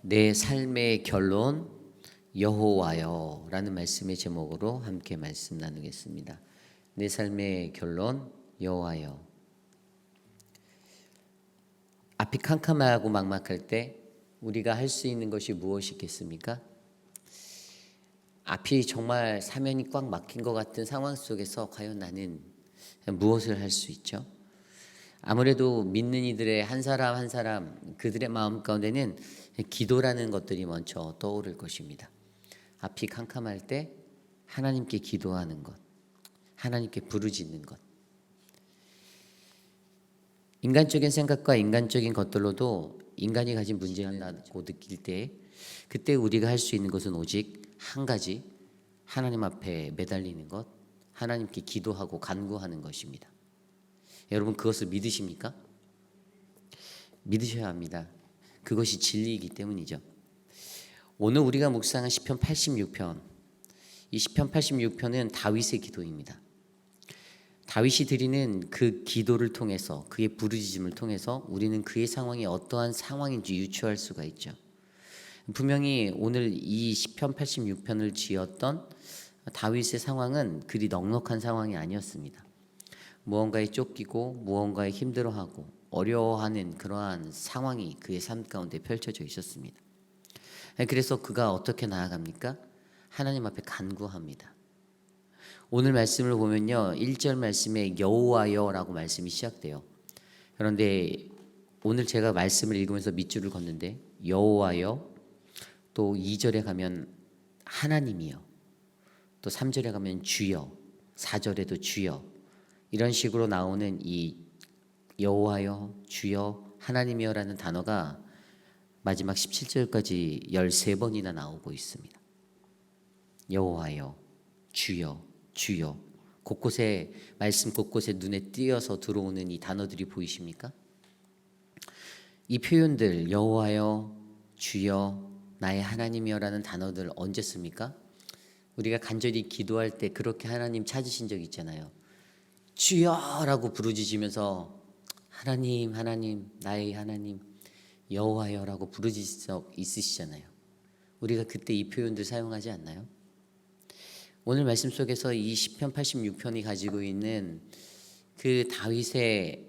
내 삶의 결론 여호와여 라는 말씀의 제목으로 함께 말씀 나누겠습니다. 내 삶의 결론 여호와여. 앞이 캄캄하고 막막할 때 우리가 할 수 있는 것이 무엇이 있겠습니까? 앞이 정말 사면이 꽉 막힌 것 같은 상황 속에서 과연 나는 무엇을 할 수 있죠? 아무래도 믿는 이들의 한 사람 한 사람 그들의 마음 가운데는 기도라는 것들이 먼저 떠오를 것입니다. 앞이 캄캄할 때 하나님께 기도하는 것, 하나님께 부르짖는 것. 인간적인 생각과 인간적인 것들로도 인간이 가진 문제라고 느낄 때 그때 우리가 할 수 있는 것은 오직 한 가지, 하나님 앞에 매달리는 것, 하나님께 기도하고 간구하는 것입니다. 여러분 그것을 믿으십니까? 믿으셔야 합니다. 그것이 진리이기 때문이죠. 오늘 우리가 묵상한 시편 86편, 이 시편 86편은 다윗의 기도입니다. 다윗이 드리는 그 기도를 통해서, 그의 부르짖음을 통해서 우리는 그의 상황이 어떠한 상황인지 유추할 수가 있죠. 분명히 오늘 이 시편 86편을 지었던 다윗의 상황은 그리 넉넉한 상황이 아니었습니다. 무언가에 쫓기고 무언가에 힘들어하고 어려워하는 그러한 상황이 그의 삶 가운데 펼쳐져 있었습니다. 그래서 그가 어떻게 나아갑니까? 하나님 앞에 간구합니다. 오늘 말씀을 보면요, 1절 말씀에 여호와여라고 말씀이 시작돼요. 그런데 오늘 제가 말씀을 읽으면서 밑줄을 걷는데 여호와여, 또 2절에 가면 하나님이여, 또 3절에 가면 주여, 4절에도 주여, 이런 식으로 나오는 이 여호와여, 주여, 하나님이여라는 단어가 마지막 17절까지 13번이나 나오고 있습니다. 여호와여, 주여, 주여. 곳곳에 말씀 곳곳에 눈에 띄어서 들어오는 이 단어들이 보이십니까? 이 표현들 여호와여, 주여, 나의 하나님이여라는 단어들 언제 씁니까? 우리가 간절히 기도할 때 그렇게 하나님 찾으신 적 있잖아요. 주여라고 부르짖으면서 하나님, 하나님, 나의 하나님, 여호와여라고 부르짖을 적 있으시잖아요. 우리가 그때 이 표현들 사용하지 않나요? 오늘 말씀 속에서 이 시편 86편이 가지고 있는 그 다윗의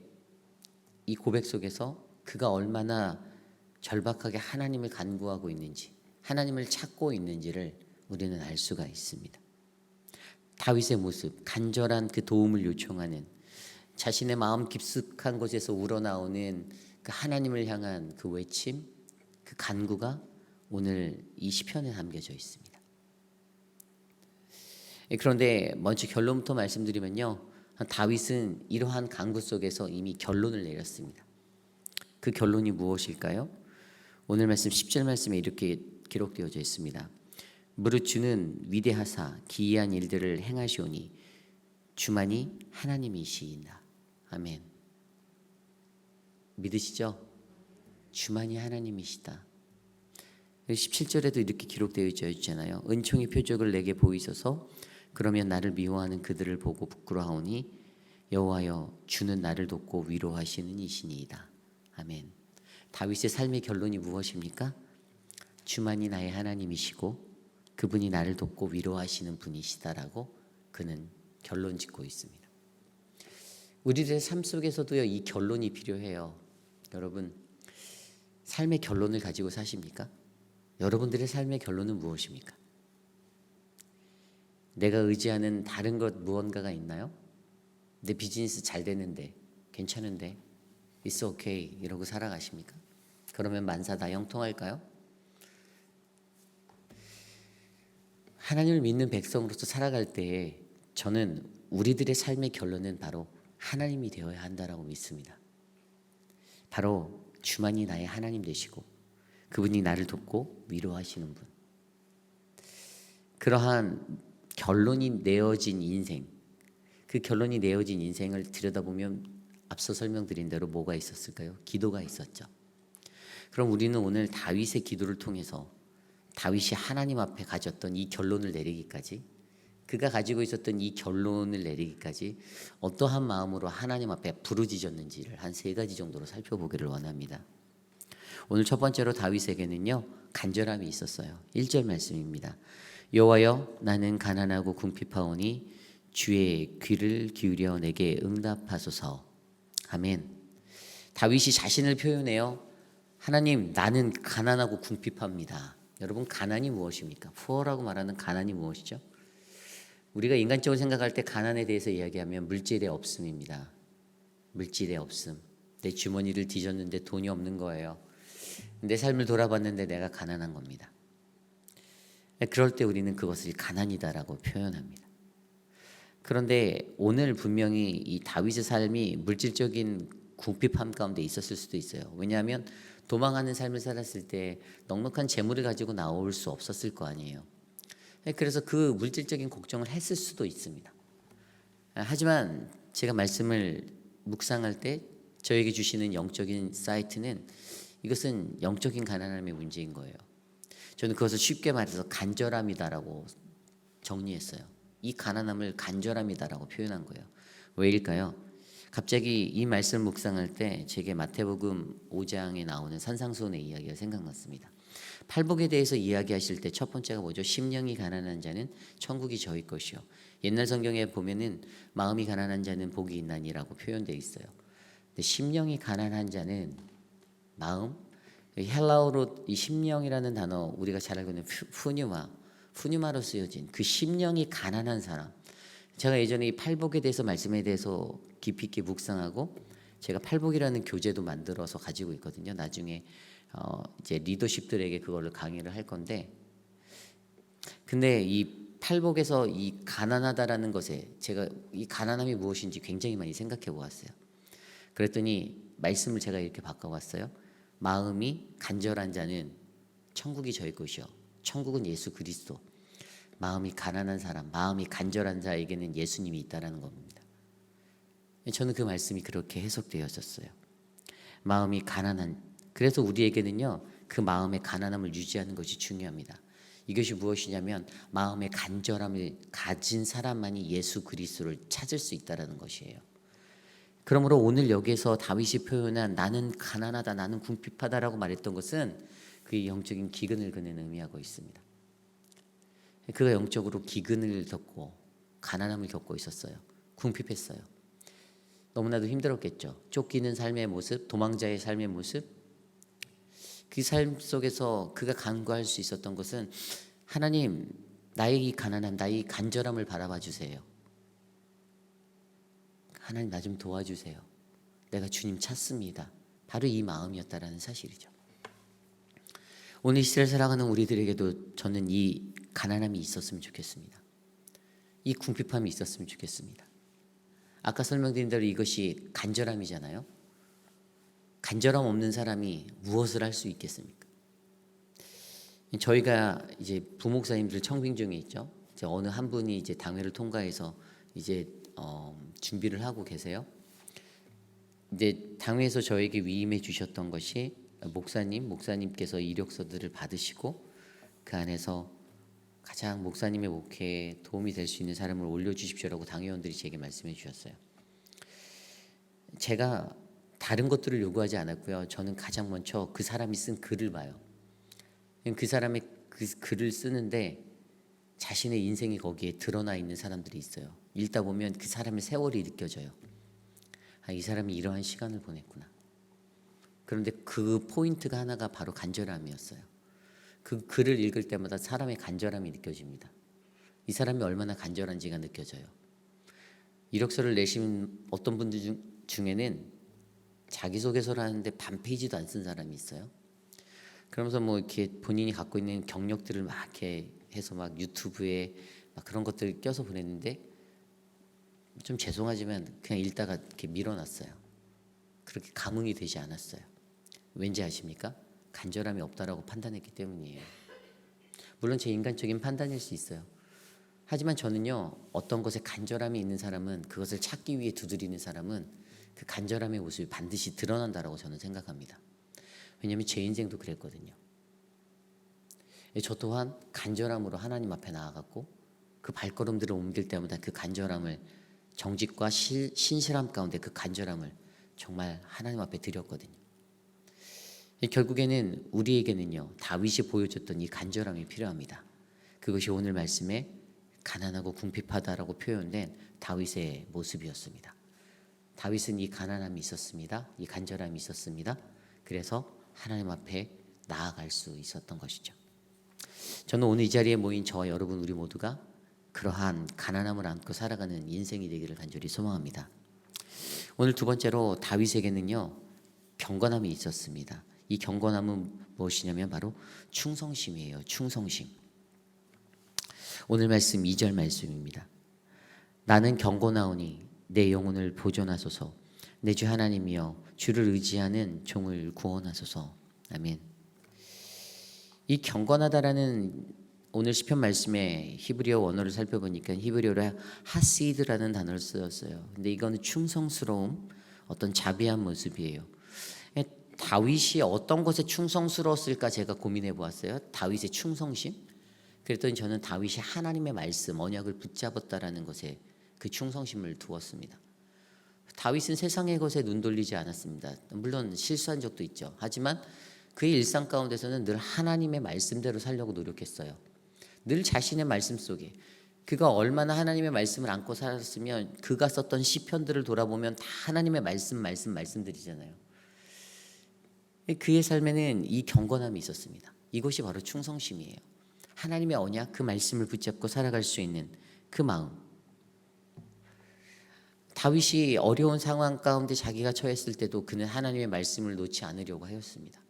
이 고백 속에서 그가 얼마나 절박하게 하나님을 간구하고 있는지, 하나님을 찾고 있는지를 우리는 알 수가 있습니다. 다윗의 모습, 간절한 그 도움을 요청하는, 자신의 마음 깊숙한 곳에서 우러나오는 그 하나님을 향한 그 외침, 그 간구가 오늘 이 시편에 담겨져 있습니다. 그런데 먼저 결론부터 말씀드리면요, 다윗은 이러한 간구 속에서 이미 결론을 내렸습니다. 그 결론이 무엇일까요? 오늘 말씀 10절 말씀에 이렇게 기록되어져 있습니다. 무릇 주는 위대하사 기이한 일들을 행하시오니 주만이 하나님이시이다. 아멘. 믿으시죠? 주만이 하나님이시다. 17절에도 이렇게 기록되어 있잖아요. 은총의 표적을 내게 보이소서. 그러면 나를 미워하는 그들을 보고 부끄러워하오니 여호와여, 주는 나를 돕고 위로하시는 이시니이다. 아멘. 다윗의 삶의 결론이 무엇입니까? 주만이 나의 하나님이시고 그분이 나를 돕고 위로하시는 분이시다라고 그는 결론 짓고 있습니다. 우리들의 삶 속에서도요, 이 결론이 필요해요. 여러분, 삶의 결론을 가지고 사십니까? 여러분들의 삶의 결론은 무엇입니까? 내가 의지하는 다른 것 무언가가 있나요? 내 비즈니스 잘 되는데, 괜찮은데, It's okay 이러고 살아가십니까? 그러면 만사 다 형통할까요? 하나님을 믿는 백성으로서 살아갈 때 저는 우리들의 삶의 결론은 바로 하나님이 되어야 한다라고 믿습니다. 바로 주만이 나의 하나님 되시고 그분이 나를 돕고 위로하시는 분. 그러한 결론이 내어진 인생, 그 결론이 내어진 인생을 들여다보면 앞서 설명드린 대로 뭐가 있었을까요? 기도가 있었죠. 그럼 우리는 오늘 다윗의 기도를 통해서 다윗이 하나님 앞에 가졌던 이 결론을 내리기까지, 그가 가지고 있었던 이 결론을 내리기까지 어떠한 마음으로 하나님 앞에 부르짖었는지를 한 3가지 정도로 살펴보기를 원합니다. 오늘 첫 번째로 다윗에게는요 간절함이 있었어요. 1절 말씀입니다. 여호와여 나는 가난하고 궁핍하오니 주의 귀를 기울여 내게 응답하소서. 아멘. 다윗이 자신을 표현해요. 하나님 나는 가난하고 궁핍합니다. 여러분 가난이 무엇입니까? puor라고 말하는 가난이 무엇이죠? 우리가 인간적으로 생각할 때 가난에 대해서 이야기하면 물질의 없음입니다. 물질의 없음. 내 주머니를 뒤졌는데 돈이 없는 거예요. 내 삶을 돌아봤는데 내가 가난한 겁니다. 그럴 때 우리는 그것을 가난이다라고 표현합니다. 그런데 오늘 분명히 이 다윗의 삶이 물질적인 궁핍함 가운데 있었을 수도 있어요. 왜냐하면 도망하는 삶을 살았을 때 넉넉한 재물을 가지고 나올 수 없었을 거 아니에요. 그래서 그 물질적인 걱정을 했을 수도 있습니다. 하지만 제가 말씀을 묵상할 때 저에게 주시는 영적인 사이트는 이것은 영적인 가난함의 문제인 거예요. 저는 그것을 쉽게 말해서 간절함이다라고 정리했어요. 이 가난함을 간절함이다라고 표현한 거예요. 왜일까요? 갑자기 이 말씀 묵상할 때 제게 마태복음 5장에 나오는 산상수훈의 이야기가 생각났습니다. 팔복에 대해서 이야기하실 때 첫 번째가 뭐죠? 심령이 가난한 자는 천국이 저희 것이요. 옛날 성경에 보면은 마음이 가난한 자는 복이 있나니라고 표현되어 있어요. 근데 심령이 가난한 자는 마음, 헬라어로 이 심령이라는 단어 우리가 잘 알고 있는 푸뉴마로 쓰여진 그 심령이 가난한 사람. 제가 예전에 이 팔복에 대해서 말씀에 대해서 깊이 있게 묵상하고 제가 팔복이라는 교재도 만들어서 가지고 있거든요. 나중에 이제 리더십들에게 그거를 강의를 할 건데, 근데 이 팔복에서 이 가난하다라는 것에 제가 이 가난함이 무엇인지 굉장히 많이 생각해 보았어요. 그랬더니 말씀을 제가 이렇게 바꿔봤어요. 마음이 간절한 자는 천국이 저희 것이요. 천국은 예수 그리스도. 마음이 가난한 사람, 마음이 간절한 자에게는 예수님이 있다라는 겁니다. 저는 그 말씀이 그렇게 해석되어졌어요. 마음이 가난한, 그래서 우리에게는요 그 마음의 가난함을 유지하는 것이 중요합니다. 이것이 무엇이냐면 마음의 간절함을 가진 사람만이 예수 그리스도를 찾을 수 있다라는 것이에요. 그러므로 오늘 여기에서 다윗이 표현한 나는 가난하다, 나는 궁핍하다라고 말했던 것은 그의 영적인 기근을 그는 의미하고 있습니다. 그가 영적으로 기근을 겪고 가난함을 겪고 있었어요. 궁핍했어요. 너무나도 힘들었겠죠. 쫓기는 삶의 모습, 도망자의 삶의 모습. 그 삶 속에서 그가 간구할 수 있었던 것은 하나님, 나의 이 가난함, 나의 이 간절함을 바라봐 주세요. 하나님 나 좀 도와주세요. 내가 주님 찾습니다. 바로 이 마음이었다라는 사실이죠. 오늘 이 시대를 살아가는 우리들에게도 저는 이 가난함이 있었으면 좋겠습니다. 이 궁핍함이 있었으면 좋겠습니다. 아까 설명드린 대로 이것이 간절함이잖아요. 간절함 없는 사람이 무엇을 할 수 있겠습니까? 저희가 이제 부목사님들 청빙 중에 있죠. 이제 어느 한 분이 이제 당회를 통과해서 이제 준비를 하고 계세요. 이제 당회에서 저에게 위임해 주셨던 것이 목사님께서 이력서들을 받으시고 그 안에서 가장 목사님의 목회에 도움이 될 수 있는 사람을 올려주십시오라고 당회원들이 제게 말씀해 주셨어요. 제가 다른 것들을 요구하지 않았고요. 저는 가장 먼저 그 사람이 쓴 글을 봐요. 그 사람의 그 글을 쓰는데 자신의 인생이 거기에 드러나 있는 사람들이 있어요. 읽다 보면 그 사람의 세월이 느껴져요. 아, 이 사람이 이러한 시간을 보냈구나. 그런데 그 포인트가 하나가 바로 간절함이었어요. 그 글을 읽을 때마다 사람의 간절함이 느껴집니다. 이 사람이 얼마나 간절한지가 느껴져요. 이력서를 내신 어떤 분들 중에는 자기소개서를 하는데 반 페이지도 안 쓴 사람이 있어요. 그러면서 뭐 이렇게 본인이 갖고 있는 경력들을 막 이렇게 해서 막 유튜브에 막 그런 것들 껴서 보냈는데 좀 죄송하지만 그냥 읽다가 이렇게 밀어놨어요. 그렇게 감흥이 되지 않았어요. 왠지 아십니까? 간절함이 없다라고 판단했기 때문이에요. 물론 제 인간적인 판단일 수 있어요. 하지만 저는요 어떤 것에 간절함이 있는 사람은 그것을 찾기 위해 두드리는 사람은 그 간절함의 모습이 반드시 드러난다라고 저는 생각합니다. 왜냐하면 제 인생도 그랬거든요. 저 또한 간절함으로 하나님 앞에 나아갔고 그 발걸음들을 옮길 때마다 그 간절함을 정직과 신실함 가운데 그 간절함을 정말 하나님 앞에 드렸거든요. 결국에는 우리에게는요, 다윗이 보여줬던 이 간절함이 필요합니다. 그것이 오늘 말씀에 가난하고 궁핍하다라고 표현된 다윗의 모습이었습니다. 다윗은 이 가난함이 있었습니다. 이 간절함이 있었습니다. 그래서 하나님 앞에 나아갈 수 있었던 것이죠. 저는 오늘 이 자리에 모인 저와 여러분 우리 모두가 그러한 가난함을 안고 살아가는 인생이 되기를 간절히 소망합니다. 오늘 두 번째로 다윗에게는요, 경건함이 있었습니다. 이 경건함은 무엇이냐면 바로 충성심이에요. 충성심. 오늘 말씀 2절 말씀입니다. 나는 경건하오니 내 영혼을 보존하소서. 내 주 하나님이여 주를 의지하는 종을 구원하소서. 아멘. 이 경건하다라는 오늘 시편 말씀에 히브리어 원어를 살펴보니까 히브리어로 하시드라는 단어를 쓰였어요. 근데 이거는 충성스러움, 어떤 자비한 모습이에요. 다윗이 어떤 것에 충성스러웠을까 제가 고민해 보았어요. 다윗의 충성심. 그랬더니 저는 다윗이 하나님의 말씀, 언약을 붙잡았다라는 것에 그 충성심을 두었습니다. 다윗은 세상의 것에 눈 돌리지 않았습니다. 물론 실수한 적도 있죠. 하지만 그의 일상 가운데서는 늘 하나님의 말씀대로 살려고 노력했어요. 늘 자신의 말씀 속에 그가 얼마나 하나님의 말씀을 안고 살았으면 그가 썼던 시편들을 돌아보면 다 하나님의 말씀들이잖아요. 그의 삶에는 이 경건함이 있었습니다. 이것이 바로 충성심이에요. 하나님의 언약, 그 말씀을 붙잡고 살아갈 수 있는 그 마음. 다윗이 어려운 상황 가운데 자기가 처했을 때도 그는 하나님의 말씀을 놓지 않으려고 하였습니다.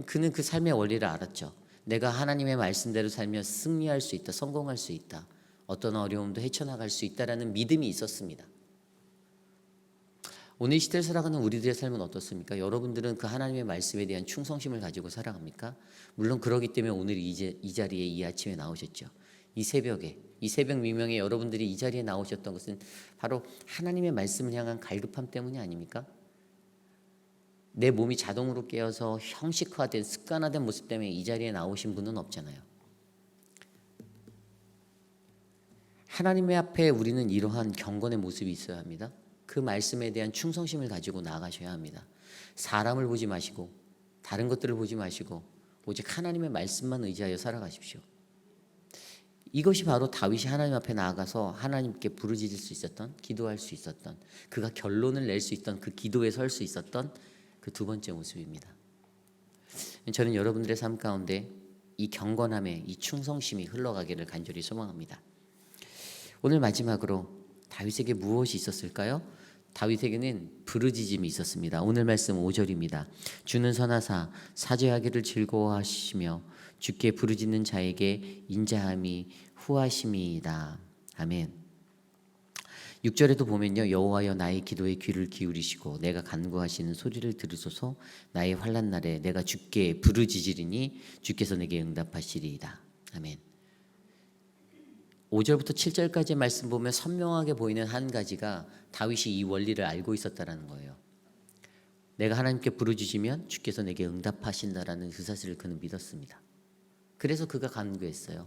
그는 그 삶의 원리를 알았죠. 내가 하나님의 말씀대로 살면 승리할 수 있다, 성공할 수 있다, 어떤 어려움도 헤쳐나갈 수 있다라는 믿음이 있었습니다. 오늘 시대를 살아가는 우리들의 삶은 어떻습니까? 여러분들은 그 하나님의 말씀에 대한 충성심을 가지고 살아갑니까? 물론 그러기 때문에 오늘 이 자리에 이 아침에 나오셨죠. 이 새벽 미명에 여러분들이 이 자리에 나오셨던 것은 바로 하나님의 말씀을 향한 갈급함 때문이 아닙니까? 내 몸이 자동으로 깨어서 형식화된 습관화된 모습 때문에 이 자리에 나오신 분은 없잖아요. 하나님의 앞에 우리는 이러한 경건의 모습이 있어야 합니다. 그 말씀에 대한 충성심을 가지고 나아가셔야 합니다. 사람을 보지 마시고 다른 것들을 보지 마시고 오직 하나님의 말씀만 의지하여 살아가십시오. 이것이 바로 다윗이 하나님 앞에 나아가서 하나님께 부르짖을 수 있었던, 기도할 수 있었던, 그가 결론을 낼 수 있던, 그 기도에 설 수 있었던 그 두 번째 모습입니다. 저는 여러분들의 삶 가운데 이 경건함의 이 충성심이 흘러가기를 간절히 소망합니다. 오늘 마지막으로 다윗에게 무엇이 있었을까요? 다윗에게는 부르짖음이 있었습니다. 오늘 말씀 5절입니다. 주는 선하사 사죄하기를 즐거워하시며 주께 부르짖는 자에게 인자함이 후하심이다. 아멘. 6절에도 보면요, 여호와여 나의 기도에 귀를 기울이시고 내가 간구하시는 소리를 들으소서. 나의 환난 날에 내가 주께 부르짖으리니 주께서 내게 응답하시리이다. 아멘. 5절부터 7절까지의 말씀 보면 선명하게 보이는 한 가지가 다윗이 이 원리를 알고 있었다라는 거예요. 내가 하나님께 부르짖으면 주께서 내게 응답하신다라는 그 사실을 그는 믿었습니다. 그래서 그가 간구했어요.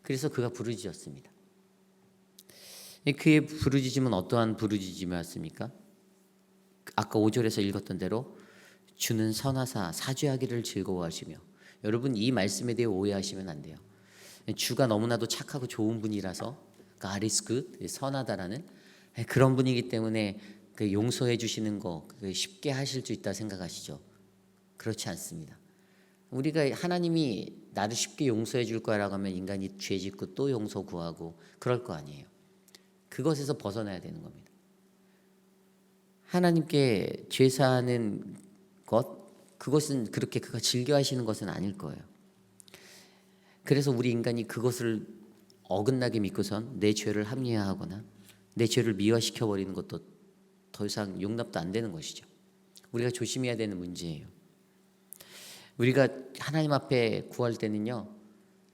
그래서 그가 부르짖었습니다. 그의 부르짖음은 어떠한 부르짖음이었습니까? 아까 5절에서 읽었던 대로 주는 선하사 사죄하기를 즐거워하시며, 여러분 이 말씀에 대해 오해하시면 안 돼요. 주가 너무나도 착하고 좋은 분이라서 God is good, 선하다라는 그런 분이기 때문에 그 용서해 주시는 거 쉽게 하실 수 있다 생각하시죠? 그렇지 않습니다. 우리가 하나님이 나를 쉽게 용서해 줄 거라고 하면 인간이 죄 짓고 또 용서 구하고 그럴 거 아니에요. 그것에서 벗어나야 되는 겁니다. 하나님께 죄사하는 것, 그것은 그렇게 그가 즐겨 하시는 것은 아닐 거예요. 그래서 우리 인간이 그것을 어긋나게 믿고선 내 죄를 합리화하거나 내 죄를 미화시켜 버리는 것도 더 이상 용납도 안 되는 것이죠. 우리가 조심해야 되는 문제예요. 우리가 하나님 앞에 구할 때는요,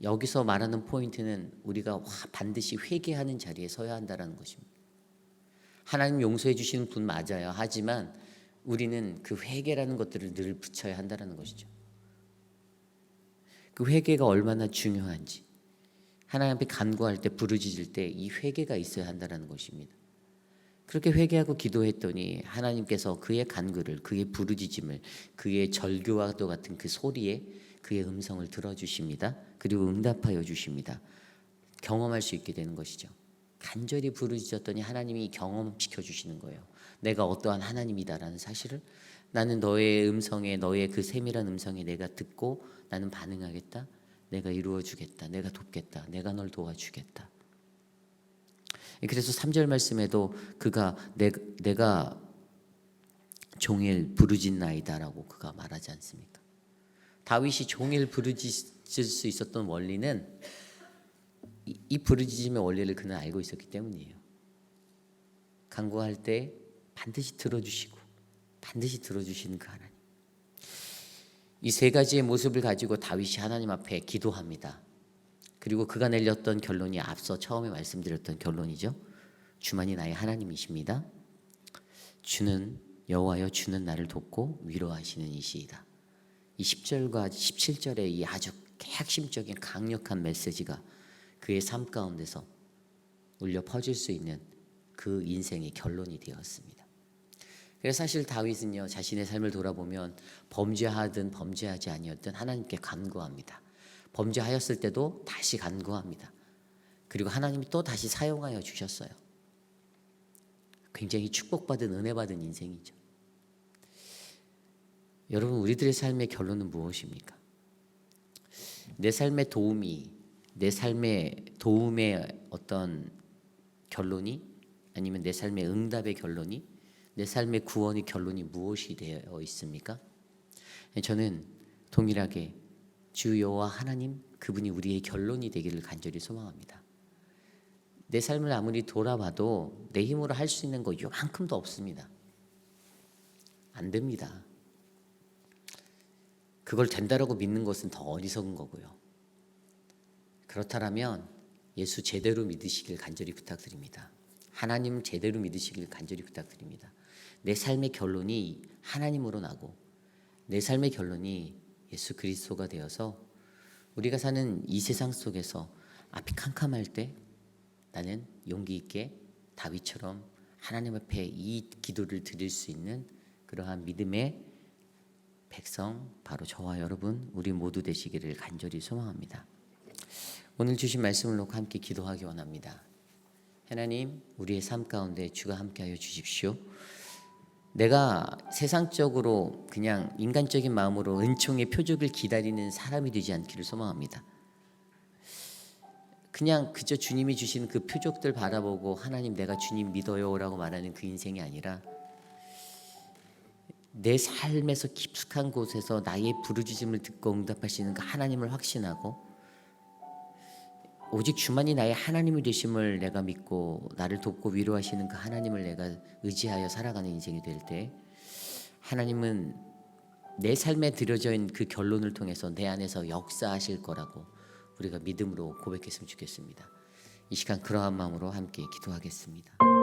여기서 말하는 포인트는 우리가 반드시 회개하는 자리에 서야 한다는 것입니다. 하나님 용서해 주시는 분 맞아요. 하지만 우리는 그 회개라는 것들을 늘 붙여야 한다는 것이죠. 그 회개가 얼마나 중요한지, 하나님 앞에 간구할 때 부르짖을 때 이 회개가 있어야 한다는 것입니다. 그렇게 회개하고 기도했더니 하나님께서 그의 간구를, 그의 부르짖음을, 그의 절규와도 같은 그 소리에 그의 음성을 들어주십니다. 그리고 응답하여 주십니다. 경험할 수 있게 되는 것이죠. 간절히 부르짖었더니 하나님이 경험시켜 주시는 거예요. 내가 어떠한 하나님이다라는 사실을. 나는 너의 음성에, 너의 그 세밀한 음성에 내가 듣고 나는 반응하겠다. 내가 이루어 주겠다. 내가 돕겠다. 내가 널 도와주겠다. 그래서 3절 말씀에도 그가 내가 종일 부르짖나이다라고 그가 말하지 않습니까? 다윗이 종일 부르짖을 수 있었던 원리는 이 부르짖음의 원리를 그는 알고 있었기 때문이에요. 간구할 때 반드시 들어주시고 반드시 들어주시는 그 하나님. 이 세 가지의 모습을 가지고 다윗이 하나님 앞에 기도합니다. 그리고 그가 내렸던 결론이 앞서 처음에 말씀드렸던 결론이죠. 주만이 나의 하나님이십니다. 주는 여호와여, 주는 나를 돕고 위로하시는 이시이다. 이 10절과 17절의 이 아주 핵심적인 강력한 메시지가 그의 삶 가운데서 울려 퍼질 수 있는 그 인생의 결론이 되었습니다. 그래서 사실 다윗은요, 자신의 삶을 돌아보면 범죄하든 범죄하지 아니었든 하나님께 간구합니다. 범죄하였을 때도 다시 간구합니다. 그리고 하나님이 또 다시 사용하여 주셨어요. 굉장히 축복받은, 은혜받은 인생이죠. 여러분, 우리들의 삶의 결론은 무엇입니까? 내 삶의 도움이, 내 삶의 도움의 어떤 결론이, 아니면 내 삶의 응답의 결론이, 내 삶의 구원의 결론이 무엇이 되어 있습니까? 저는 동일하게 주 여호와 하나님, 그분이 우리의 결론이 되기를 간절히 소망합니다. 내 삶을 아무리 돌아봐도 내 힘으로 할 수 있는 거 요만큼도 없습니다. 안 됩니다. 그걸 된다라고 믿는 것은 더 어리석은 거고요. 그렇다면 예수 제대로 믿으시길 간절히 부탁드립니다. 하나님 제대로 믿으시길 간절히 부탁드립니다. 내 삶의 결론이 하나님으로 나고 내 삶의 결론이 예수 그리스도가 되어서 우리가 사는 이 세상 속에서 앞이 캄캄할 때 나는 용기 있게 다윗처럼 하나님 앞에 이 기도를 드릴 수 있는 그러한 믿음의 백성, 바로 저와 여러분, 우리 모두 되시기를 간절히 소망합니다. 오늘 주신 말씀을 놓고 함께 기도하기 원합니다. 하나님, 우리의 삶 가운데 주가 함께하여 주십시오. 내가 세상적으로 그냥 인간적인 마음으로 은총의 표적을 기다리는 사람이 되지 않기를 소망합니다. 그냥 그저 주님이 주시는 그 표적들 바라보고 하나님 내가 주님 믿어요 라고 말하는 그 인생이 아니라 내 삶에서 깊숙한 곳에서 나의 부르짖음을 듣고 응답하시는 그 하나님을 확신하고 오직 주만이 나의 하나님이 되심을 내가 믿고 나를 돕고 위로하시는 그 하나님을 내가 의지하여 살아가는 인생이 될 때 하나님은 내 삶에 드려져 있는 그 결론을 통해서 내 안에서 역사하실 거라고 우리가 믿음으로 고백했으면 좋겠습니다. 이 시간 그러한 마음으로 함께 기도하겠습니다.